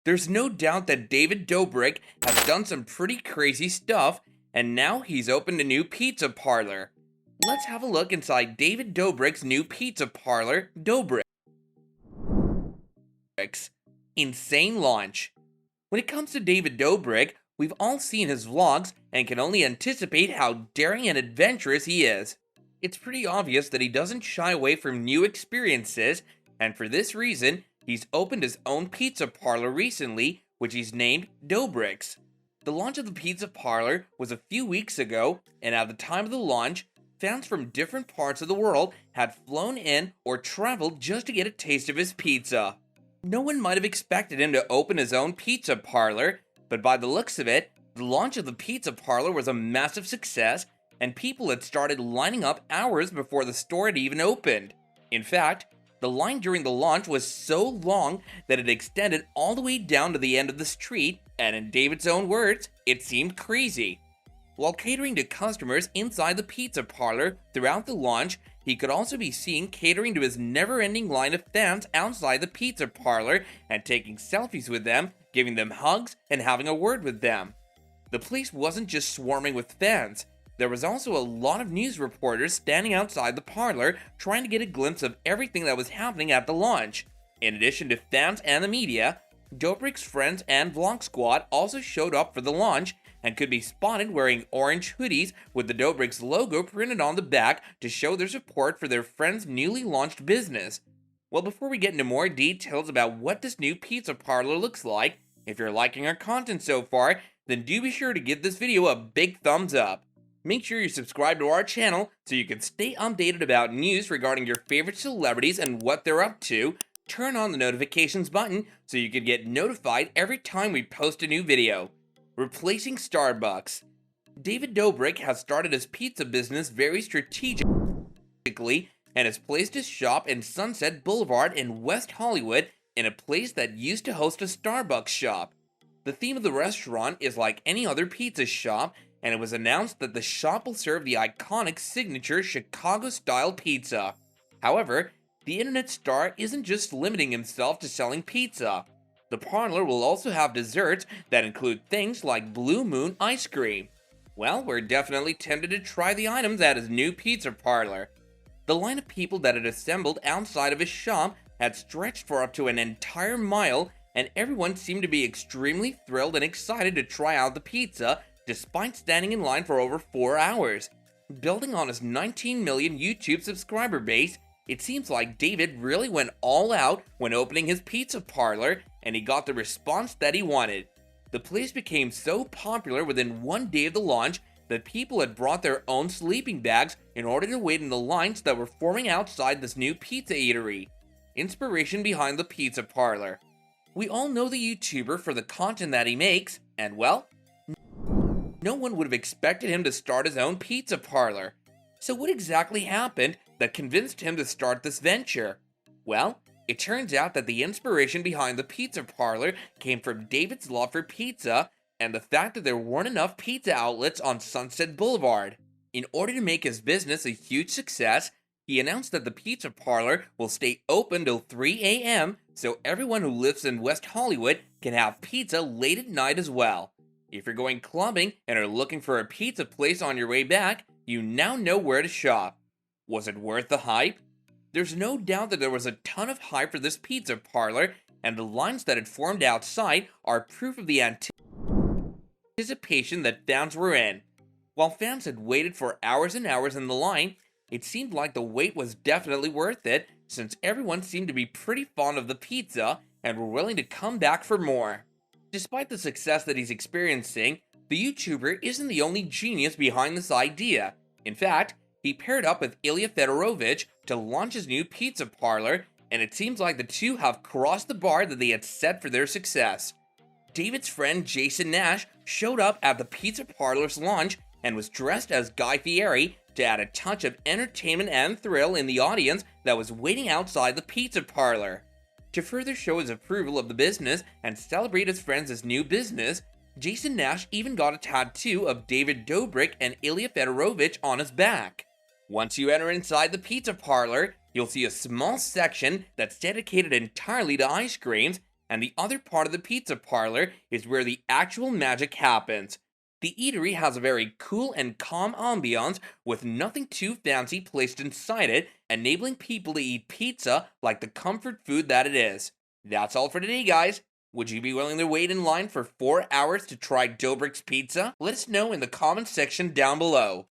There's no doubt that David Dobrik has done some pretty crazy stuff, and now he's opened a new pizza parlor. Let's have a look inside David Dobrik's new pizza parlor, Doughbrik's insane launch. When it comes to David Dobrik, we've all seen his vlogs and can only anticipate how daring and adventurous he is. It's pretty obvious that he doesn't shy away from new experiences, and for this reason, he's opened his own pizza parlor recently, which he's named Doughbrik's. The launch of the pizza parlor was a few weeks ago, and at the time of the launch, fans from different parts of the world had flown in or traveled just to get a taste of his pizza. No one might have expected him to open his own pizza parlor, but by the looks of it, the launch of the pizza parlor was a massive success, and people had started lining up hours before the store had even opened. In fact, the line during the launch was so long that it extended all the way down to the end of the street, and in David's own words, it seemed crazy. While catering to customers inside the pizza parlor throughout the launch, he could also be seen catering to his never-ending line of fans outside the pizza parlor and taking selfies with them, giving them hugs, and having a word with them. The place wasn't just swarming with fans. There was also a lot of news reporters standing outside the parlor trying to get a glimpse of everything that was happening at the launch. In addition to fans and the media, Doughbrik's friends and vlog squad also showed up for the launch and could be spotted wearing orange hoodies with the Doughbrik's logo printed on the back to show their support for their friend's newly launched business. Well, before we get into more details about what this new pizza parlor looks like, if you're liking our content so far, then do be sure to give this video a big thumbs up. Make sure you subscribe to our channel so you can stay updated about news regarding your favorite celebrities and what they're up to. Turn on the notifications button so you can get notified every time we post a new video. Replacing Starbucks. David Dobrik has started his pizza business very strategically and has placed his shop in Sunset Blvd in West Hollywood in a place that used to host a Starbucks shop. The theme of the restaurant is like any other pizza shop, and it was announced that the shop will serve the iconic signature Chicago-style pizza. However, the internet star isn't just limiting himself to selling pizza. The parlor will also have desserts that include things like Blue Moon ice cream. Well, we're definitely tempted to try the items at his new pizza parlor. The line of people that had assembled outside of his shop had stretched for up to an entire mile, and everyone seemed to be extremely thrilled and excited to try out the pizza, despite standing in line for over 4 hours. Building on his 19 million YouTube subscriber base, it seems like David really went all out when opening his pizza parlor, and he got the response that he wanted. The place became so popular within 1 day of the launch that people had brought their own sleeping bags in order to wait in the lines that were forming outside this new pizza eatery. Inspiration behind the pizza parlor. We all know the YouTuber for the content that he makes, and well, no one would have expected him to start his own pizza parlor. So what exactly happened that convinced him to start this venture? Well, it turns out that the inspiration behind the pizza parlor came from David's love for pizza and the fact that there weren't enough pizza outlets on Sunset Blvd. In order to make his business a huge success, he announced that the pizza parlor will stay open till 3 a.m. so everyone who lives in West Hollywood can have pizza late at night as well. If you're going clubbing and are looking for a pizza place on your way back, you now know where to shop. Was it worth the hype? There's no doubt that there was a ton of hype for this pizza parlor, and the lines that had formed outside are proof of the anticipation that fans were in. While fans had waited for hours and hours in the line, it seemed like the wait was definitely worth it, since everyone seemed to be pretty fond of the pizza and were willing to come back for more. Despite the success that he's experiencing, the YouTuber isn't the only genius behind this idea. In fact, he paired up with Ilya Fedorovich to launch his new pizza parlor, and it seems like the two have crossed the bar that they had set for their success. David's friend Jason Nash showed up at the pizza parlor's launch and was dressed as Guy Fieri to add a touch of entertainment and thrill in the audience that was waiting outside the pizza parlor. To further show his approval of the business and celebrate his friends' new business, Jason Nash even got a tattoo of David Dobrik and Ilya Fedorovich on his back. Once you enter inside the pizza parlor, you'll see a small section that's dedicated entirely to ice creams, and the other part of the pizza parlor is where the actual magic happens. The eatery has a very cool and calm ambiance with nothing too fancy placed inside it, enabling people to eat pizza like the comfort food that it is. That's all for today, guys. Would you be willing to wait in line for 4 hours to try Doughbrik's pizza? Let us know in the comments section down below.